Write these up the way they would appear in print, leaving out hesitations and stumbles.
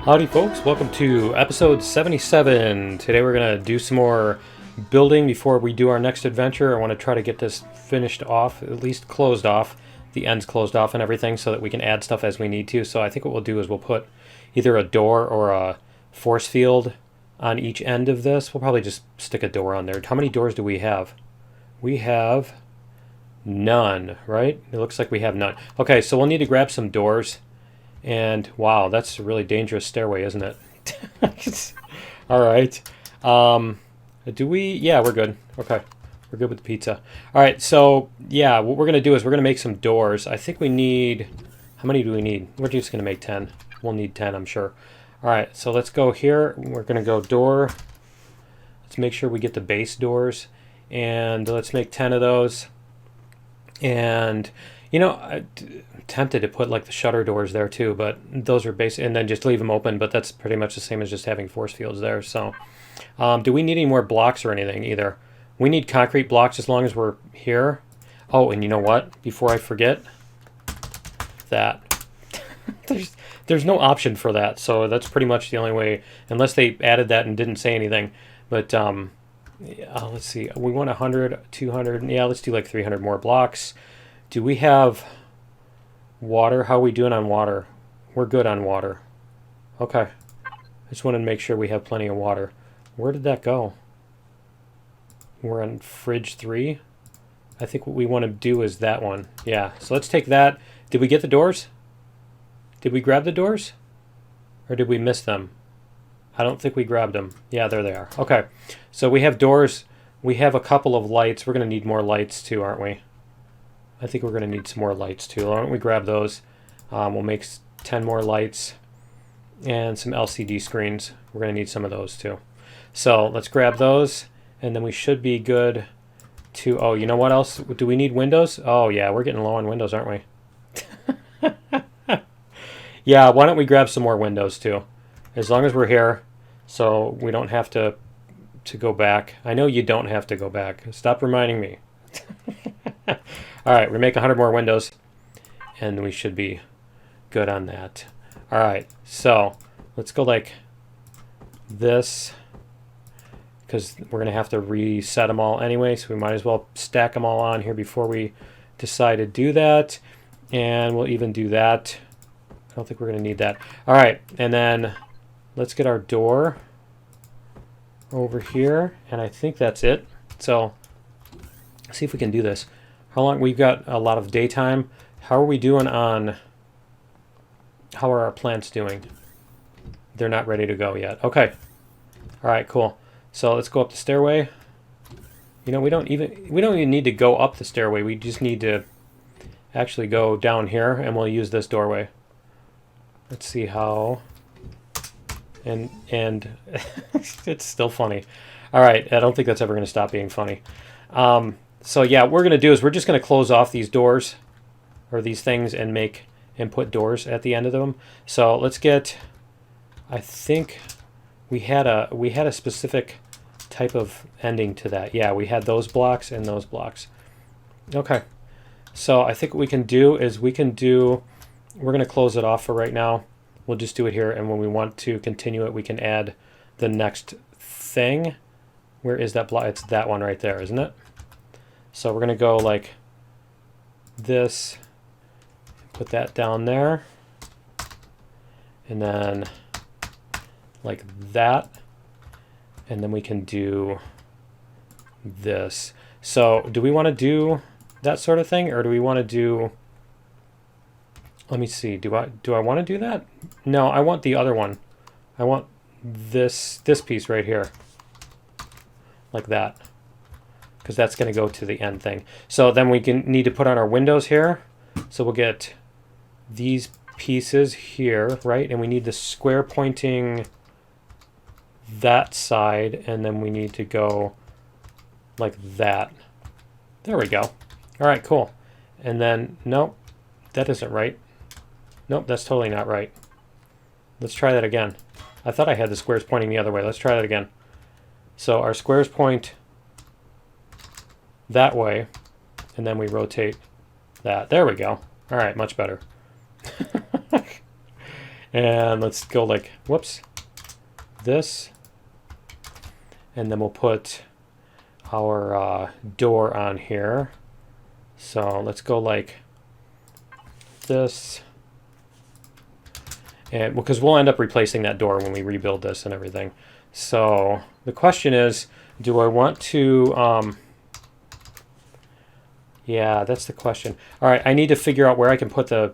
Howdy folks, welcome to episode 77. Today we're going to do some more building before we do our next adventure. I want to try to get this finished off, at least closed off, the ends closed off and everything so that we can add stuff as we need to. So I think what we'll do is we'll put either a door or a force field on each end of this. We'll probably just stick a door on there. How many doors do we have? We have none, right? It looks like we have none. Okay, so we'll need to grab some doors. And wow, that's a really dangerous stairway, isn't it? All right. Do we? Yeah, we're good. Okay. We're good with the pizza. All right. So yeah, what we're going to do is we're going to make some doors. I think we need, how many do we need? We're just going to make 10. We'll need 10, I'm sure. All right. So let's go here. We're going to go door. Let's make sure we get the base doors. And let's make 10 of those. And you know, I'm tempted to put like the shutter doors there too, but those are basic, and then just leave them open, but that's pretty much the same as just having force fields there. So do we need any more blocks or anything either? We need concrete blocks as long as we're here. Oh, and you know what? Before I forget, that there's no option for that, so that's pretty much the only way, unless they added that and didn't say anything. But let's see, we want 100, 200, yeah, let's do like 300 more blocks. Do we have water? How are we doing on water? We're good on water. Okay. I just wanted to make sure we have plenty of water. Where did that go? We're on fridge 3. I think what we want to do is that one. Yeah, so let's take that. Did we get the doors? Did we grab the doors? Or did we miss them? I don't think we grabbed them. Yeah, there they are. Okay, so we have doors. We have a couple of lights. We're going to need more lights too, aren't we? I think we're going to need some more lights too. Why don't we grab those? We'll make 10 more lights and some LCD screens. We're going to need some of those too. So let's grab those, and then we should be good to... Oh, you know what else? Do we need windows? Oh yeah, we're getting low on windows, aren't we? Yeah, why don't we grab some more windows too? As long as we're here, so we don't have to go back. I know you don't have to go back. Stop reminding me. All right, we make 100 more windows, and we should be good on that. All right, so let's go like this, because we're going to have to reset them all anyway, so we might as well stack them all on here before we decide to do that. And we'll even do that. I don't think we're going to need that. All right, and then let's get our door over here, and I think that's it. So let's see if we can do this. How long? We've got a lot of daytime. How are we doing on... How are our plants doing? They're not ready to go yet. Okay. All right, cool. So let's go up the stairway. You know, we don't even need to go up the stairway. We just need to actually go down here, and we'll use this doorway. Let's see how... And it's still funny. All right, I don't think that's ever going to stop being funny. So yeah, what we're going to do is we're just going to close off these doors or these things and put doors at the end of them. So let's get, I think we had a specific type of ending to that. Yeah, we had those blocks and those blocks. Okay. So I think what we can do is we're going to close it off for right now. We'll just do it here, and when we want to continue it, we can add the next thing. Where is that block? It's that one right there, isn't it? So we're going to go like this, put that down there, and then like that, and then we can do this. So do we want to do that sort of thing, or do we want to do... Let me see. Do I want to do that? No, I want the other one. I want this piece right here. Like that. Because that's going to go to the end thing. So then we need to put on our windows here. So we'll get these pieces here, right? And we need the square pointing that side, and then we need to go like that. There we go. All right, cool. And then, nope, that isn't right. Nope, that's totally not right. Let's try that again. I thought I had the squares pointing the other way. Let's try that again. So our squares point that way, and then we rotate that. There we go. All right, much better. And let's go like, whoops, this. And then we'll put our door on here. So let's go like this. And because we'll end up replacing that door when we rebuild this and everything. So the question is, do I want to, yeah, that's the question. All right, I need to figure out where I can put the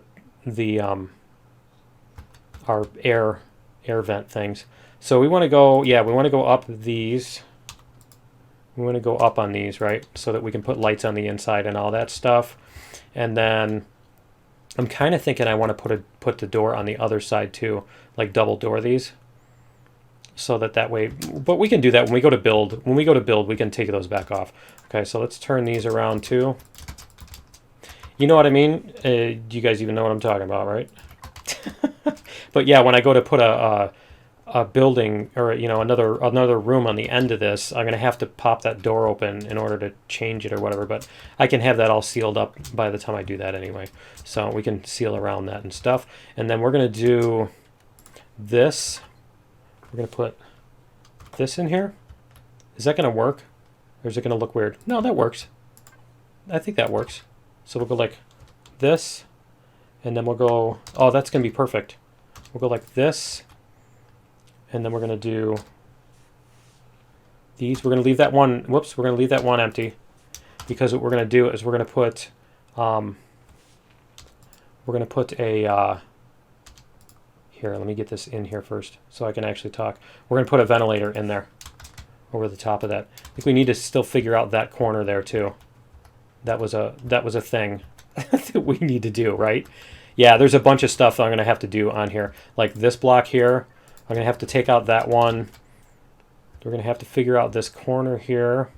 our air vent things. So we want to go, yeah, we want to go up these. We want to go up on these, right? So that we can put lights on the inside and all that stuff. And then I'm kind of thinking I want to put the door on the other side too, like double door these. So that way, but we can do that when we go to build. When we go to build, we can take those back off. Okay, so let's turn these around too. You know what I mean? Do you guys even know what I'm talking about, right? But yeah, when I go to put a building or another room on the end of this, I'm gonna have to pop that door open in order to change it or whatever. But I can have that all sealed up by the time I do that anyway. So we can seal around that and stuff. And then we're gonna do this. We're gonna put this in here. Is that gonna work, or is it gonna look weird? No, that works. I think that works. So we'll go like this, and then we'll go. Oh, that's gonna be perfect. We'll go like this. And then we're going to do these. We're going to leave that one, whoops, we're going to leave that one empty. Because what we're going to do is we're going to put, a, here, let me get this in here first so I can actually talk. We're going to put a ventilator in there over the top of that. I think we need to still figure out that corner there too. That was a thing that we need to do, right? Yeah, there's a bunch of stuff that I'm going to have to do on here. Like this block here. I'm going to have to take out that one. We're going to have to figure out this corner here.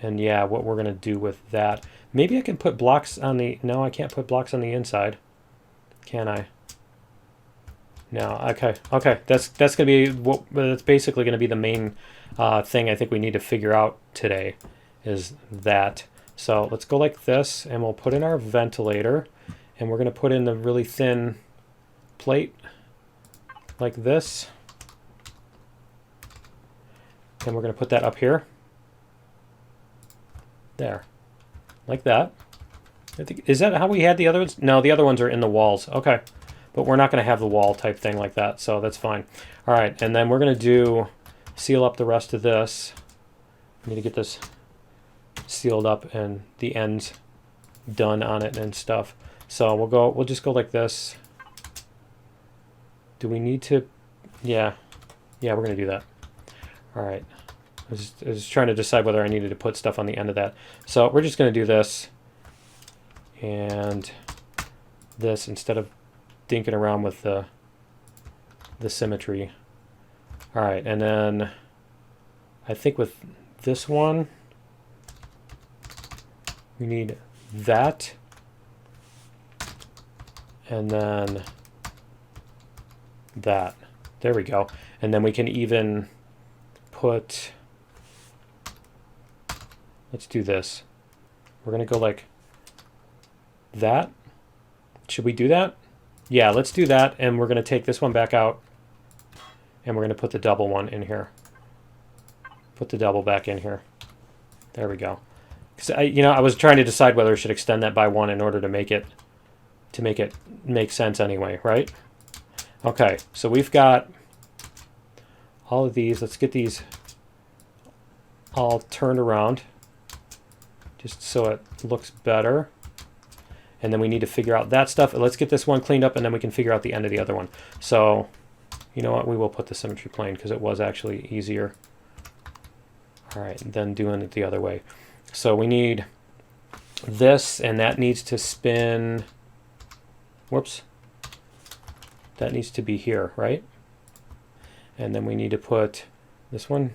And yeah, what we're going to do with that. Maybe I can put blocks on the... No, I can't put blocks on the inside. Can I? No, okay. Okay, that's going to be... That's basically going to be the main thing I think we need to figure out today. Is that. So let's go like this. And we'll put in our ventilator. And we're going to put in the really thin plate. Like this. And we're going to put that up here. There. Like that. I think, is that how we had the other ones? No, the other ones are in the walls. Okay. But we're not going to have the wall type thing like that, so that's fine. All right, and then we're going to seal up the rest of this. I need to get this sealed up and the ends done on it and stuff. So we'll just go like this. Do we need to? Yeah, we're going to do that. All right. I was trying to decide whether I needed to put stuff on the end of that. So we're just going to do this and this instead of dinking around with the symmetry. All right, and then I think with this one, we need that. And then that. There we go. And then we can even put, let's do this. We're going to go like that. Should we do that? Yeah, let's do that. And we're going to take this one back out. And we're going to put the double one in here. Put the double back in here. There we go. Because I was trying to decide whether I should extend that by one in order to make it make sense anyway, right? Okay, so we've got all of these. Let's get these all turned around just so it looks better. And then we need to figure out that stuff. Let's get this one cleaned up and then we can figure out the end of the other one. So, you know what? We will put the symmetry plane because it was actually easier. All right, than doing it the other way. So we need this, and that needs to spin. Whoops. That needs to be here, right? And then we need to put this one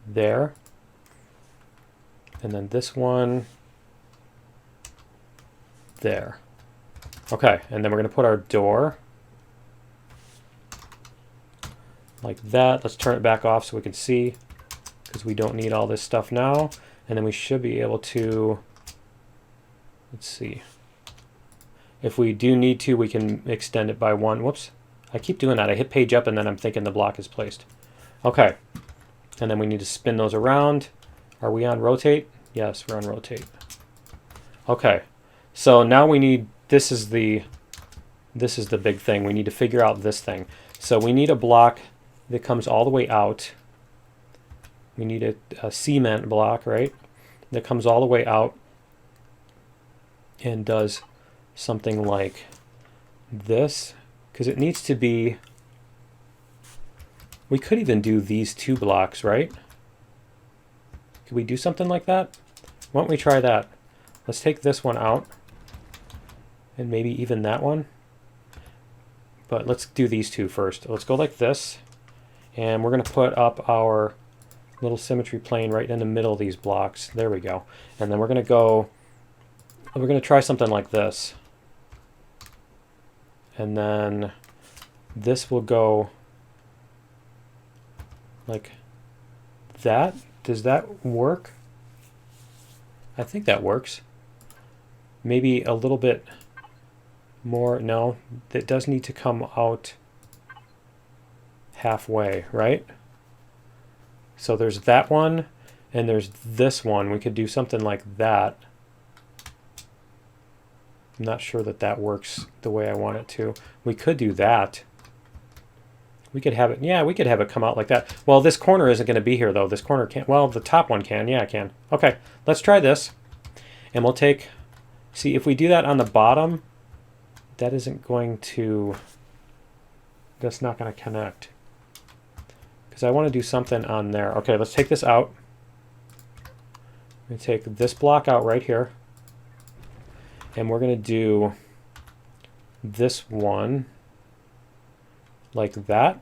there. And then this one there. Okay, and then we're going to put our door like that. Let's turn it back off so we can see, because we don't need all this stuff now. And then we should be able to, let's see. If we do need to, we can extend it by 1. Whoops. I keep doing that. I hit page up and then I'm thinking the block is placed. Okay. And then we need to spin those around. Are we on rotate? Yes, we're on rotate. Okay. So now we need, this is the big thing. We need to figure out this thing. So we need a block that comes all the way out. We need a cement block, right? That comes all the way out and does something like this, because it needs to be, we could even do these 2 blocks, right? Could we do something like that? Why don't we try that? Let's take this one out and maybe even that one. But let's do these 2 first. Let's go like this, and we're going to put up our little symmetry plane right in the middle of these blocks. There we go. And then we're going to try something like this. And then this will go like that. Does that work? I think that works. Maybe a little bit more. No, it does need to come out halfway, right? So there's that one, and there's this one. We could do something like that. I'm not sure that that works the way I want it to. We could do that. We could have it, yeah, we could have it come out like that. Well, this corner isn't going to be here, though. This corner can't. Well, the top one can. Yeah, it can. Okay, let's try this. And we'll take, see, if we do that on the bottom, that isn't going to, that's not going to connect. Because I want to do something on there. Okay, let's take this out. We take this block out right here. And we're going to do this one like that.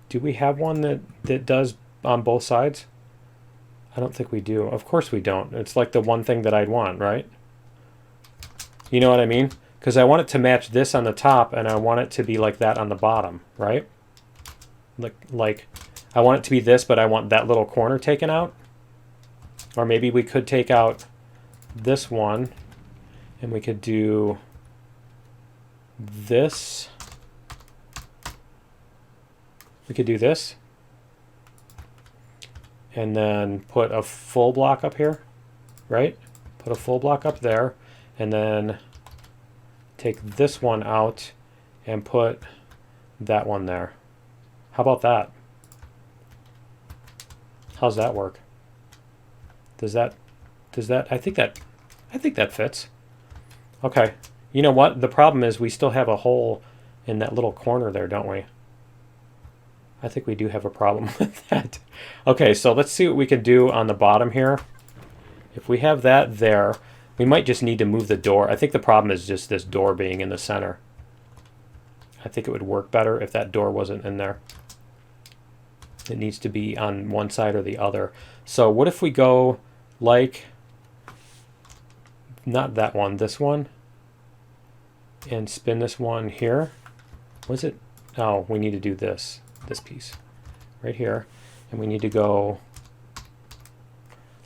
Do we have one that does on both sides? I don't think we do. Of course we don't. It's like the one thing that I'd want, right? You know what I mean? Because I want it to match this on the top, and I want it to be like that on the bottom, right? Like I want it to be this, but I want that little corner taken out. Or maybe we could take out this one, and we could do this. We could do this, and then put a full block up here, right? Put a full block up there, and then take this one out and put that one there. How about that? How's that work? Does that I think that fits. Okay. You know what? The problem is we still have a hole in that little corner there, don't we? I think we do have a problem with that. Okay, so let's see what we can do on the bottom here. If we have that there, we might just need to move the door. I think the problem is just this door being in the center. I think it would work better if that door wasn't in there. It needs to be on one side or the other. So what if we go like, not that one, this one, and spin this one here? Was it? Oh, we need to do this piece right here, and we need to go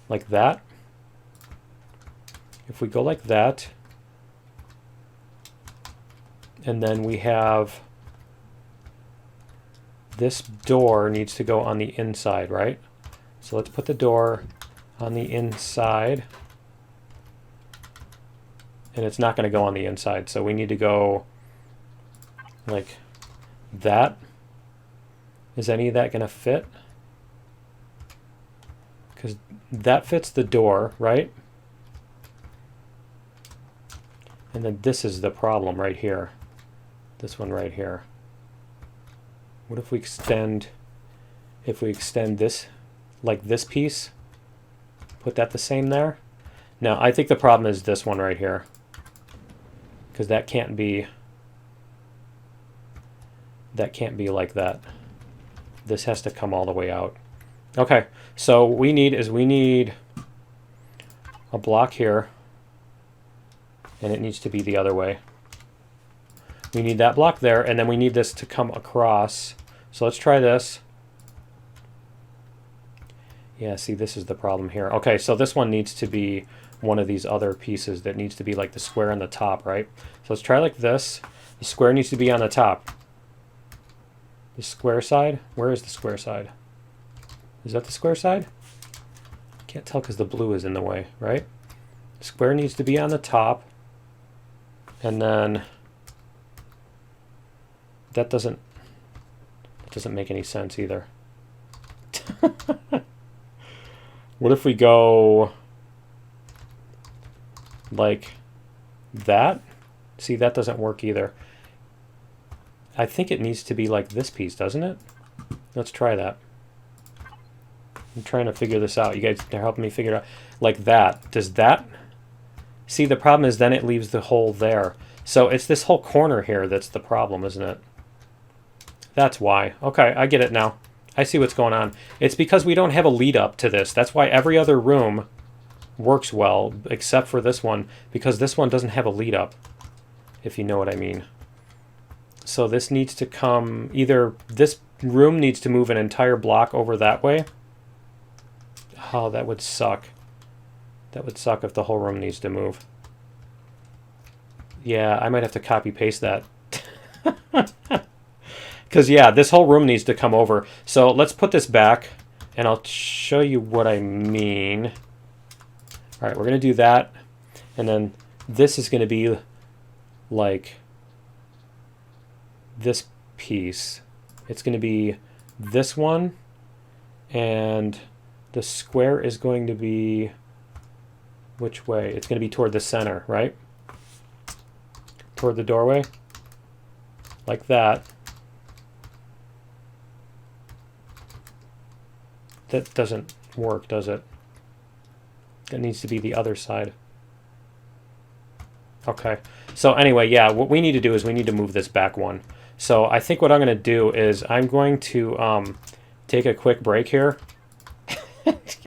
like that. If we go like that, and then we have this door needs to go on the inside, right? So let's put the door on the inside, and it's not going to go on the inside, so we need to go like that. Is any of that going to fit? Because that fits the door, right? And then this is the problem right here. This one right here. What if we extend this, like this piece, put that the same there? Now, I think the problem is this one right here, because that can't be like that. This has to come all the way out. Okay, so what we need a block here, and it needs to be the other way. We need that block there, and then we need this to come across. So let's try this. Yeah, see, this is the problem here. Okay, so this one needs to be one of these other pieces that needs to be like the square on the top, right? So let's try like this. The square needs to be on the top. The square side? Where is the square side? Is that the square side? Can't tell because the blue is in the way, right? The square needs to be on the top. And then that doesn't make any sense either. What if we go like that? See, that doesn't work either. I think it needs to be like this piece, doesn't it? Let's try that. I'm trying to figure this out. You guys are helping me figure it out. Like that. Does that... See, the problem is then it leaves the hole there. So it's this whole corner here that's the problem, isn't it? That's why. Okay, I get it now. I see what's going on. It's because we don't have a lead up to this. That's why every other room works well, except for this one, because this one doesn't have a lead up, if you know what I mean. So this needs to come, either this room needs to move an entire block over that way. Oh, that would suck. That would suck if the whole room needs to move. Yeah, I might have to copy paste that. Because, yeah, this whole room needs to come over. So let's put this back, and I'll show you what I mean. All right, we're going to do that. And then this is going to be like this piece. It's going to be this one, and the square is going to be which way? It's going to be toward the center, right? Toward the doorway. Like that. That doesn't work, does it? It needs to be the other side. Okay. So anyway, yeah, what we need to do is we need to move this back one. So I think what I'm going to do is I'm going to take a quick break here.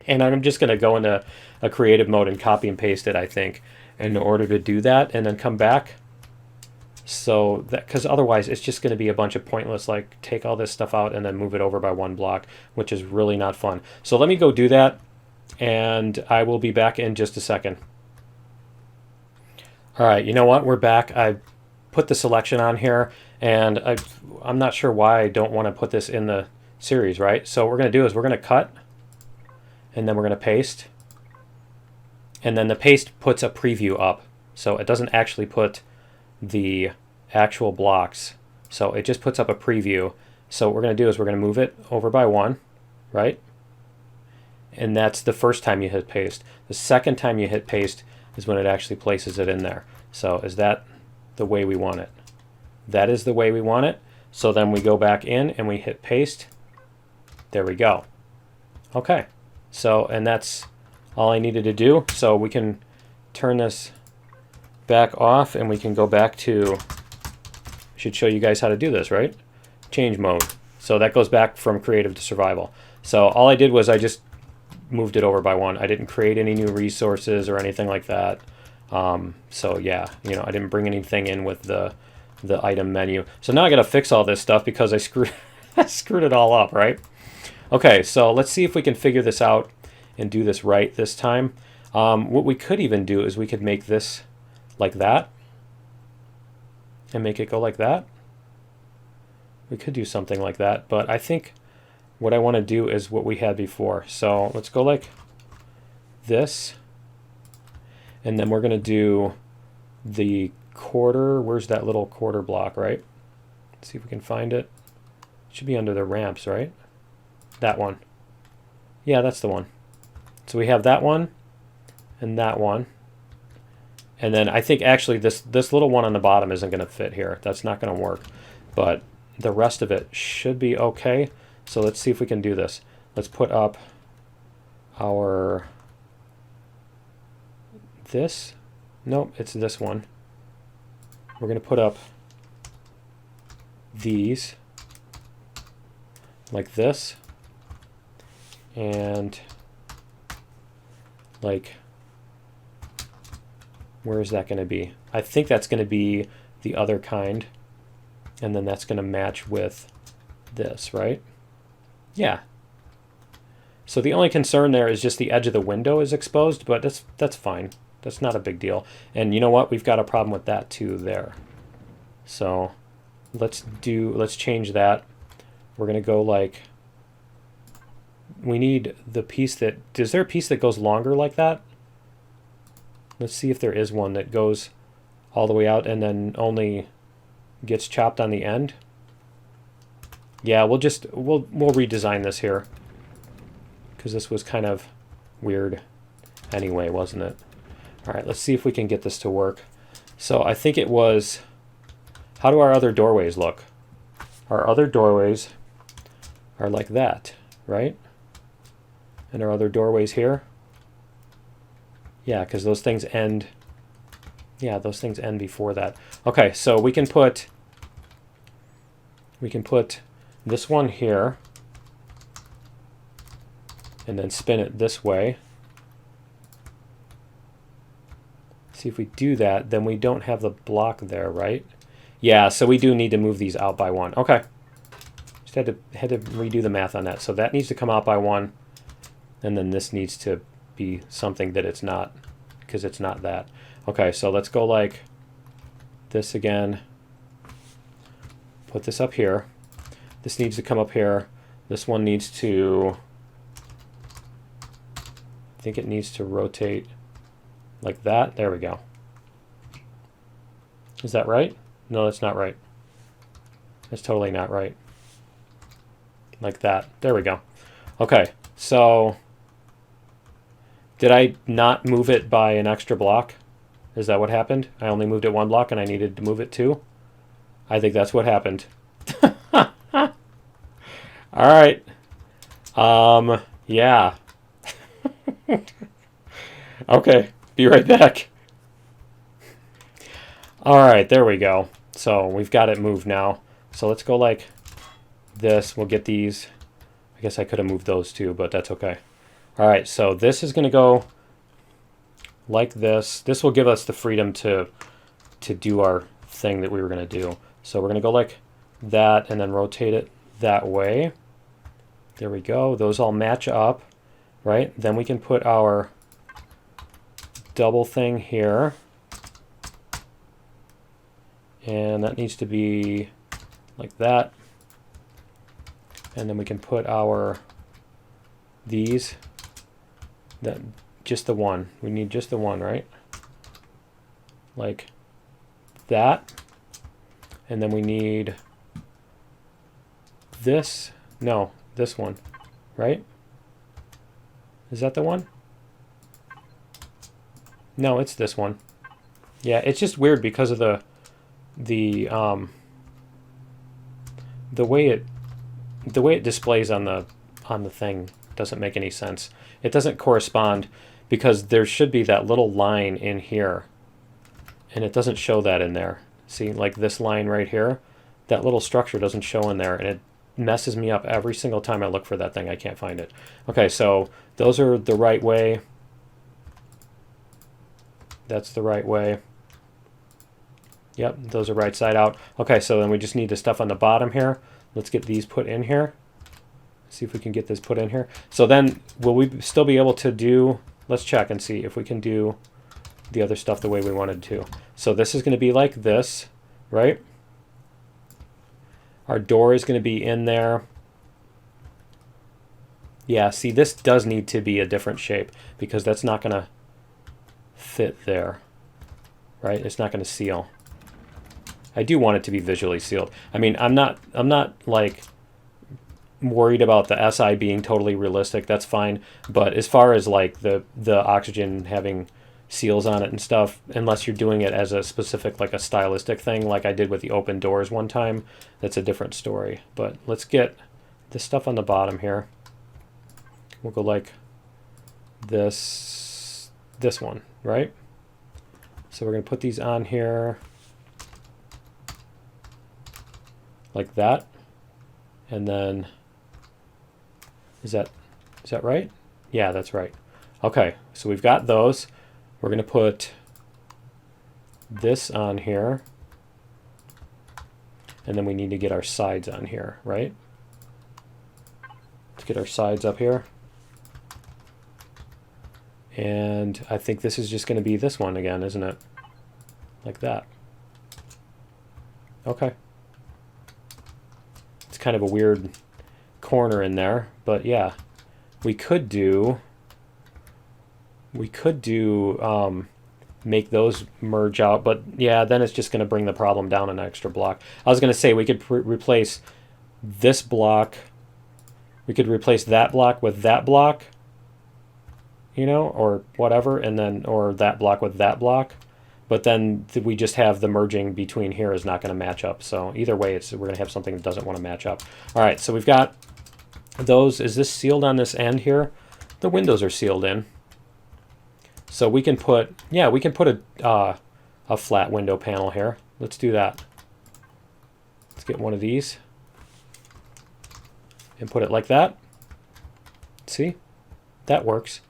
And I'm just going to go into a creative mode and copy and paste it, I think, in order to do that, and then come back. So that, because otherwise it's just going to be a bunch of pointless, like take all this stuff out and then move it over by one block, which is really not fun. So let me go do that, and I will be back in just a second. All right, you know what? We're back. I put the selection on here, and I'm not sure why I don't want to put this in the series, right? So what we're going to do is we're going to cut, and then we're going to paste. And then the paste puts a preview up. So it doesn't actually put the actual blocks. So it just puts up a preview. So what we're going to do is we're going to move it over by one, right? And that's the first time you hit paste. The second time you hit paste is when it actually places it in there. So is that the way we want it? That is the way we want it. So then we go back in and we hit paste. There we go. Okay. So, and that's all I needed to do. So we can turn this back off and we can go back to, should show you guys how to do this, right? Change mode. So that goes back from creative to survival. So all I did was I just moved it over by one. I didn't create any new resources or anything like that. So yeah, you know, I didn't bring anything in with the item menu. So now I got to fix all this stuff because I screwed I screwed it all up, right? Okay, so let's see if we can figure this out and do this right this time. What we could even do is we could make this like that and make it go like that. We could do something like that, but I think what I want to do is what we had before. So let's go like this, and then we're going to do the quarter. Where's that little quarter block, right? Let's see if we can find it. It should be under the ramps, right? That one. Yeah, that's the one. So we have that one and that one. And then I think actually this little one on the bottom isn't going to fit here. That's not going to work. But the rest of it should be okay. So let's see if we can do this. Let's put up our this. Nope, it's this one. We're going to put up these like this. And like, where is that going to be? I think that's going to be the other kind. And then that's going to match with this, right? Yeah. So the only concern there is just the edge of the window is exposed, but that's fine. That's not a big deal. And you know what? We've got a problem with that too there. So let's change that. We're going to go like, we need the piece that, is there a piece that goes longer like that? Let's see if there is one that goes all the way out and then only gets chopped on the end. Yeah, we'll redesign this here, because this was kind of weird anyway, wasn't it? All right, let's see if we can get this to work. So I think it was, how do our other doorways look? Our other doorways are like that, right? And our other doorways here? Yeah, because those things end, yeah, those things end before that. Okay, so we can put this one here and then spin it this way. See, if we do that, then we don't have the block there, right? Yeah, so we do need to move these out by one. Okay. Just had to redo the math on that. So that needs to come out by one, and then this needs to be something that it's not, because it's not that. Okay, so let's go like this again. Put this up here. This needs to come up here. This one needs to, I think it needs to rotate like that. There we go. Is that right? No, that's not right. That's totally not right. Like that. There we go. Okay, so did I not move it by an extra block? Is that what happened? I only moved it one block and I needed to move it two? I think that's what happened. All right. Yeah. Okay, be right back. All right, there we go. So we've got it moved now. So let's go like this. We'll get these. I guess I could have moved those too, but that's okay. All right, so this is going to go like this. This will give us the freedom to do our thing that we were going to do. So we're going to go like that and then rotate it that way. There we go. Those all match up, right? Then we can put our double thing here. And that needs to be like that. And then we can put our these, that just the one. We need just the one, right? Like that. And then we need this. No, this one, right? Is that the one? No, it's this one. Yeah, it's just weird because of the way it displays on the thing doesn't make any sense. It doesn't correspond because there should be that little line in here, and it doesn't show that in there. See, like this line right here, that little structure doesn't show in there, and it messes me up every single time I look for that thing. I can't find it. Okay, so those are the right way. That's the right way. Yep, those are right side out. Okay, so then we just need the stuff on the bottom here. Let's get these put in here. See if we can get this put in here. So then, will we still be able to do, let's check and see if we can do the other stuff the way we wanted to. So this is going to be like this, right? Our door is going to be in there. Yeah, see, this does need to be a different shape because that's not going to fit there, right? It's not going to seal. I do want it to be visually sealed. I mean, I'm not like worried about the SI being totally realistic. That's fine. But as far as like the oxygen having seals on it and stuff, unless you're doing it as a specific, like a stylistic thing, like I did with the open doors one time, that's a different story. But let's get this stuff on the bottom here. We'll go like this one, right? So we're going to put these on here like that. And then is that right? Yeah, that's right. Okay, so we've got those. We're going to put this on here. And then we need to get our sides on here, right? Let's get our sides up here. And I think this is just going to be this one again, isn't it? Like that. Okay. It's kind of a weird corner in there, but yeah. We could do make those merge out, but yeah, then it's just going to bring the problem down an extra block. I was going to say we could replace this block. We could replace that block with that block, you know, or whatever, and then, or that block with that block. But then we just have the merging between here is not going to match up. So either way, we're going to have something that doesn't want to match up. All right, so we've got those. Is this sealed on this end here? The windows are sealed in. So we can put, yeah, we can put a flat window panel here. Let's do that. Let's get one of these and put it like that. See? That works.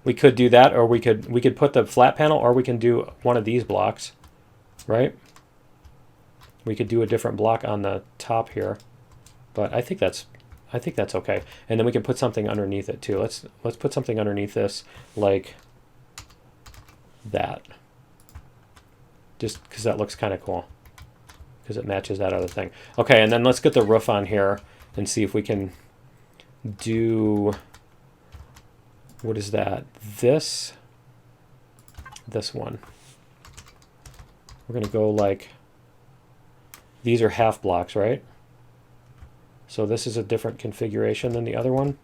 We could do that, or we could put the flat panel, or we can do one of these blocks, right? We could do a different block on the top here, but I think that's okay. And then we can put something underneath it too. Let's put something underneath this, like that, just because that looks kind of cool, because it matches that other thing. Okay, and then let's get the roof on here and see if we can do, what is that? This one. We're going to go like, these are half blocks, right? So this is a different configuration than the other one,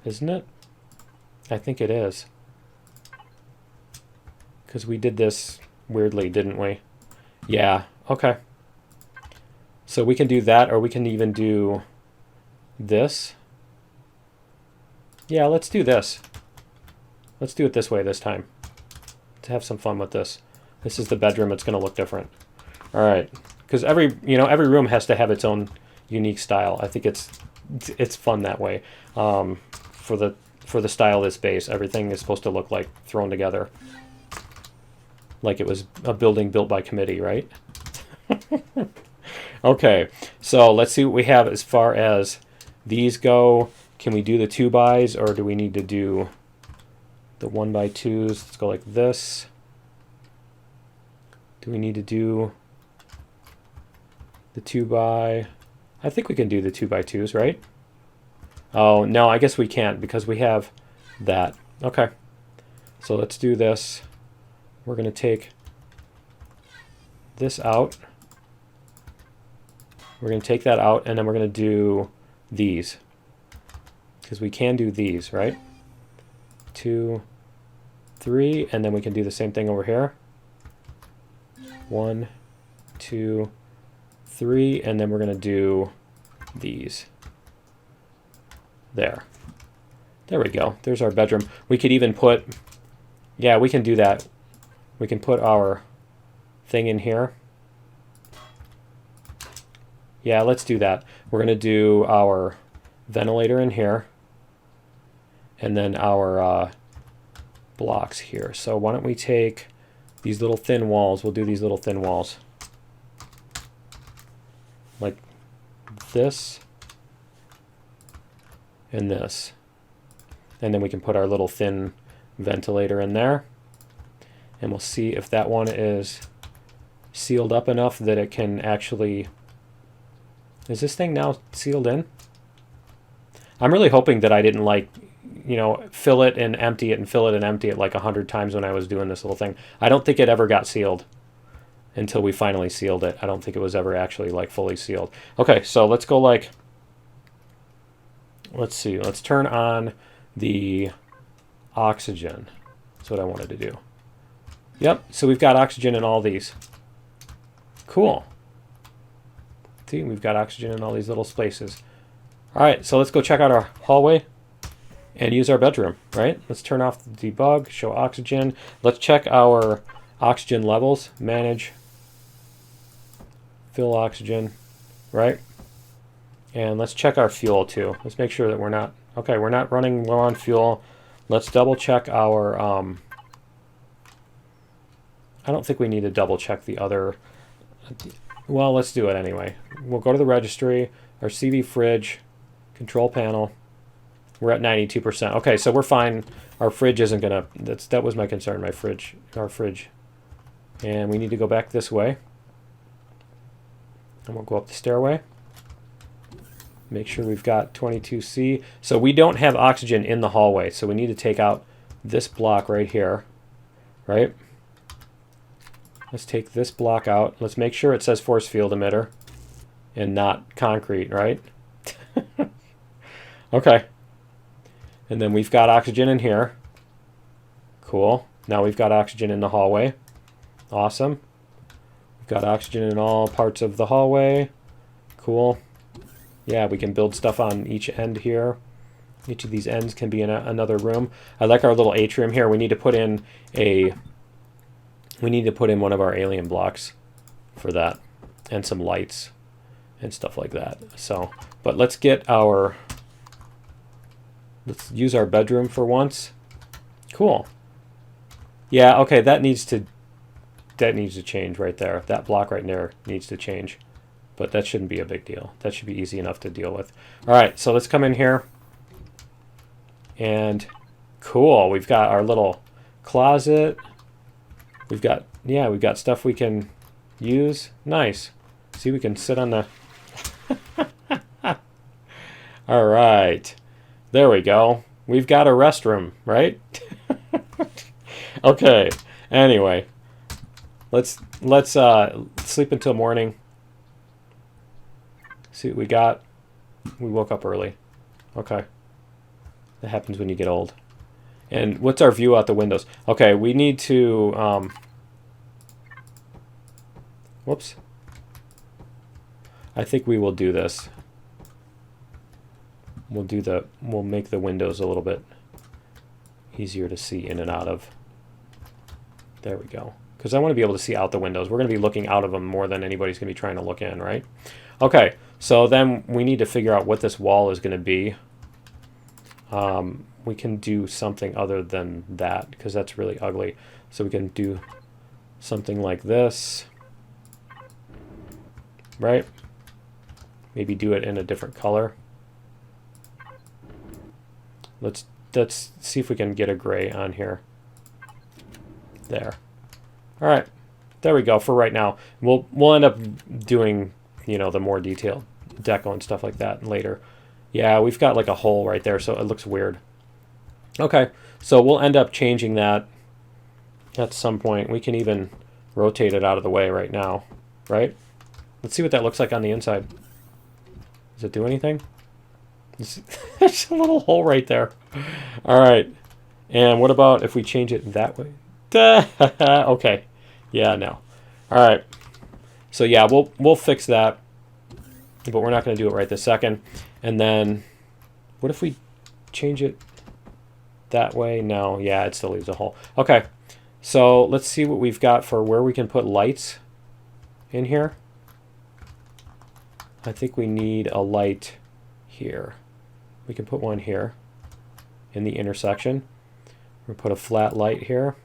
isn't it? I think it is. Because we did this weirdly, didn't we? Yeah, okay. So we can do that, or we can even do this. Yeah, let's do this. Let's do it this way this time, to have some fun with this. This is the bedroom. It's going to look different. All right, because every room has to have its own unique style. I think it's fun that way. For the style of this base, everything is supposed to look like thrown together, like it was a building built by committee, right? Okay, so let's see what we have as far as these go. Can we do the 2x, or do we need to do the 1x2s? Let's go like this. Do we need to do the 2x? I think we can do the 2x2s, right? Oh, no, I guess we can't because we have that. Okay, so let's do this. We're going to take this out. We're going to take that out, and then we're going to do these. Because we can do these, right? 2, 3, and then we can do the same thing over here. 1, 2, 3, and then we're going to do these. There. There we go. There's our bedroom. We could even put, yeah, we can do that. We can put our thing in here. Yeah, let's do that. We're going to do our ventilator in here, and then our blocks here. So why don't we take these little thin walls. We'll do these little thin walls. Like this and this. And then we can put our little thin ventilator in there. And we'll see if that one is sealed up enough that it can actually... Is this thing now sealed in? I'm really hoping that I didn't, like, you know, fill it and empty it and fill it and empty it like 100 times when I was doing this little thing. I don't think it ever got sealed until we finally sealed it. I don't think it was ever actually, like, fully sealed. Okay, so let's go, like... Let's see. Let's turn on the oxygen. That's what I wanted to do. Yep, so we've got oxygen in all these. Cool. See, we've got oxygen in all these little spaces. All right, so let's go check out our hallway and use our bedroom, right? Let's turn off the debug, show oxygen. Let's check our oxygen levels. Manage, fill oxygen, right? And let's check our fuel too. Let's make sure that we're not, okay, we're not running low on fuel. Let's double check our, I don't think we need to double check the other, well, let's do it anyway. We'll go to the registry, our CV fridge, control panel, We're at 92%. Okay, so we're fine. Our fridge isn't gonna, that was my concern, our fridge. And we need to go back this way. And we'll go up the stairway. Make sure we've got 22C. So we don't have oxygen in the hallway, so we need to take out this block right here, right? Let's take this block out. Let's make sure it says force field emitter and not concrete, right? Okay. And then we've got oxygen in here. Cool. Now we've got oxygen in the hallway. Awesome. We've got oxygen in all parts of the hallway. Cool. Yeah, we can build stuff on each end here. Each of these ends can be in another room. I like our little atrium here. We need to put in one of our alien blocks for that, and some lights and stuff like that. So, but let's use our bedroom for once. Cool. Yeah, okay, that needs to change right there. That block right there needs to change. But that shouldn't be a big deal. That should be easy enough to deal with. All right, so let's come in here. And cool, we've got our little closet. We've got stuff we can use. Nice. See, we can sit on the... All right. There we go. We've got a restroom, right? Okay. Anyway, let's sleep until morning. See what we got. We woke up early. Okay. That happens when you get old. And what's our view out the windows? Okay, we need to... whoops. I think we will do this. We'll make the windows a little bit easier to see in and out of. There we go. Because I want to be able to see out the windows. We're going to be looking out of them more than anybody's going to be trying to look in, right? Okay, so then we need to figure out what this wall is going to be. We can do something other than that, because that's really ugly. So we can do something like this. Right? Maybe do it in a different color. Let's see if we can get a gray on here. There. All right. There we go for right now. We'll end up doing, you know, the more detailed deco and stuff like that later. Yeah, we've got like a hole right there, so it looks weird. Okay, so we'll end up changing that at some point. We can even rotate it out of the way right now, right? Let's see what that looks like on the inside. Does it do anything? There's a little hole right there. All right. And what about if we change it that way? Okay. Yeah, no. All right. So yeah, we'll fix that, but we're not going to do it right this second. And then what if we change it that way? No. Yeah, it still leaves a hole. Okay. So let's see what we've got for where we can put lights in here. I think we need a light here. We can put one here in the intersection. We'll put a flat light here.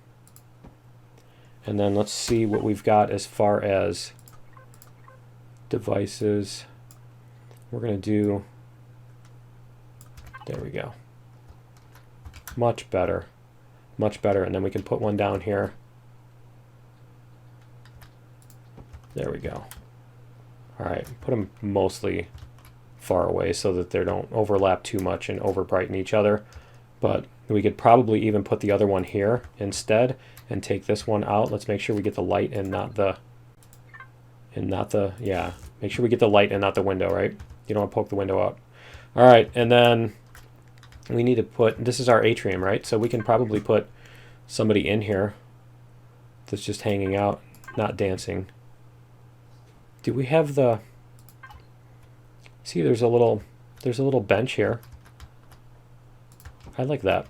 And then let's see what we've got as far as devices. We're going to do, there we go. Much better. Much better. And then we can put one down here. There we go. All right, put them mostly far away so that they don't overlap too much and overbrighten each other. But we could probably even put the other one here instead and take this one out. Let's make sure we get the light and not the, yeah, make sure we get the light and not the window, right? You don't want to poke the window out. All right, and then we need to put, this is our atrium, right? So we can probably put somebody in here that's just hanging out, not dancing. Do we have the, see, there's a little bench here. I like that.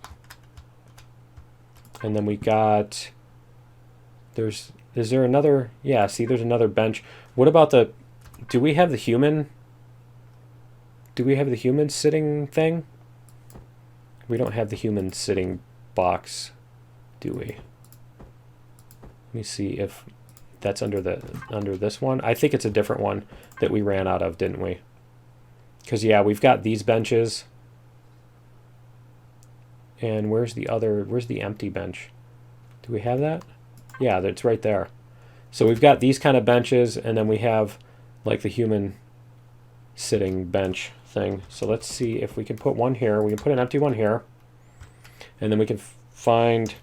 And then we got, is there another, yeah, see, there's another bench. What about the, do we have the human sitting thing? We don't have the human sitting box, do we? Let me see if that's under this one. I think it's a different one that we ran out of, didn't we? Because yeah, we've got these benches. And where's the empty bench? Do we have that? Yeah, it's right there. So we've got these kind of benches, and then we have like the human sitting bench thing. So let's see if we can put one here. We can put an empty one here. And then we can find,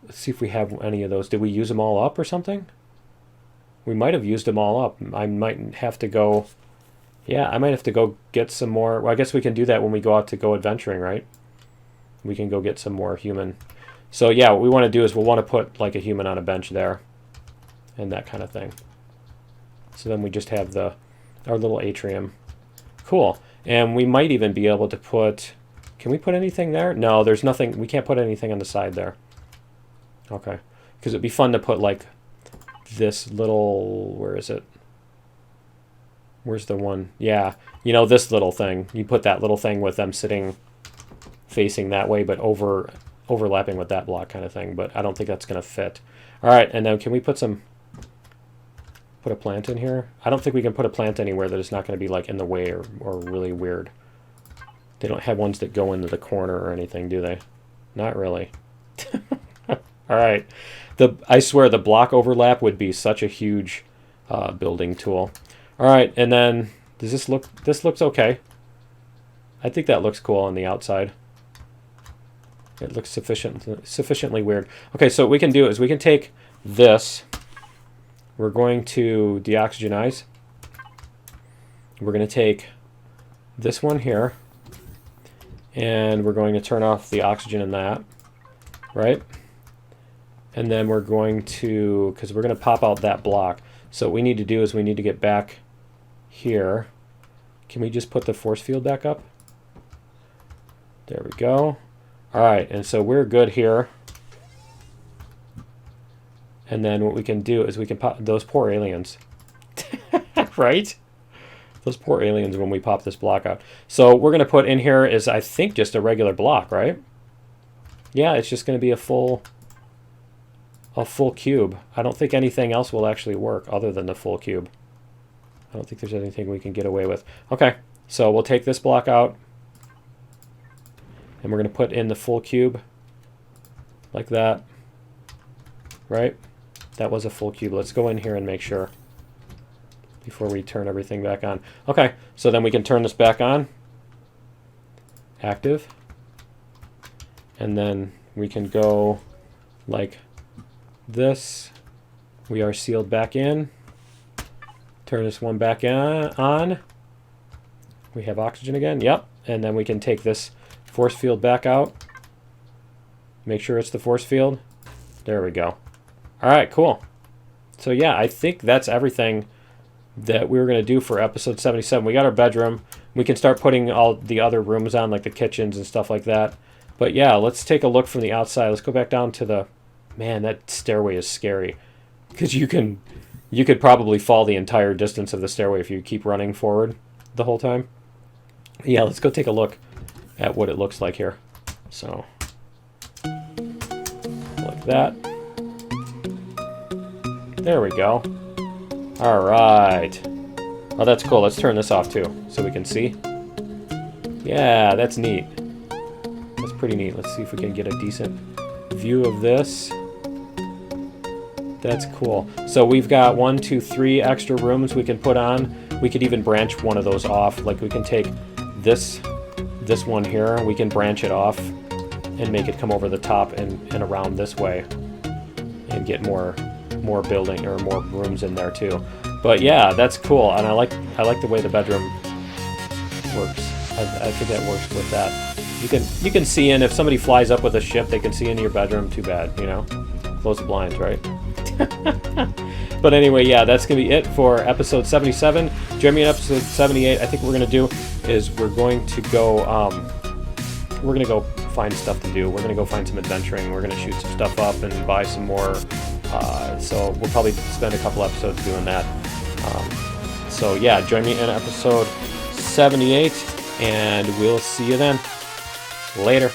let's see if we have any of those. Did we use them all up or something? We might have used them all up. I might have to go, yeah, I might have to go get some more. Well, I guess we can do that when we go out to go adventuring, right? We can go get some more human. So yeah, what we want to do is we'll want to put like a human on a bench there and that kind of thing. So then we just have our little atrium. Cool. And we might even be able to put, can we put anything there? No, there's nothing. We can't put anything on the side there. Okay. Because it'd be fun to put like this little, where is it? Where's the one? Yeah. You know, this little thing. You put that little thing with them sitting facing that way, but overlapping with that block kind of thing. But I don't think that's going to fit. All right. And then can we put a plant in here? I don't think we can put a plant anywhere that is not going to be like in the way or really weird. They don't have ones that go into the corner or anything, do they? Not really. All right. I swear the block overlap would be such a huge building tool. All right, and then does this looks okay. I think that looks cool on the outside. It looks sufficiently weird. Okay, so what we can do is we can take this. We're going to deoxygenize. We're going to take this one here, and we're going to turn off the oxygen in that, right? And then we're going to, because we're going to pop out that block. So what we need to do is we need to get back here. Can we just put the force field back up? There we go. All right, and so we're good here. And then what we can do is we can pop those poor aliens. Right? Those poor aliens when we pop this block out. So we're going to put in here is, I think, just a regular block, right? Yeah, it's just going to be a full cube. I don't think anything else will actually work other than the full cube. I don't think there's anything we can get away with. Okay, so we'll take this block out. And we're going to put in the full cube. Like that. Right? That was a full cube. Let's go in here and make sure before we turn everything back on. Okay, so then we can turn this back on. Active. And then we can go like this. We are sealed back in. Turn this one back on. We have oxygen again. Yep. And then we can take this force field back out. Make sure it's the force field. There we go. All right, cool. So yeah, I think that's everything that we were going to do for episode 77. We got our bedroom. We can start putting all the other rooms on, like the kitchens and stuff like that. But yeah, let's take a look from the outside. Let's go back down to the... Man, that stairway is scary. Because you could probably fall the entire distance of the stairway if you keep running forward the whole time. Yeah, let's go take a look at what it looks like here. So, like that. There we go. All right. Oh, that's cool. Let's turn this off too, so we can see. Yeah, that's neat. That's pretty neat. Let's see if we can get a decent view of this. That's cool. So we've got 1, 2, 3 extra rooms we can put on. We could even branch one of those off. Like we can take this one here, we can branch it off and make it come over the top and around this way and get more building or more rooms in there too. But yeah, that's cool, and I like the way the bedroom works. I think that works with that. You can see in, if somebody flies up with a ship, they can see into your bedroom. Too bad, you know. Close the blinds, right? But anyway, yeah, that's gonna be it for episode 77. Join me in episode 78. I think what we're gonna do is we're going to go find stuff to do. We're gonna go find some adventuring. We're gonna shoot some stuff up and buy some more. So we'll probably spend a couple episodes doing that. So yeah, join me in episode 78, and we'll see you then. Later.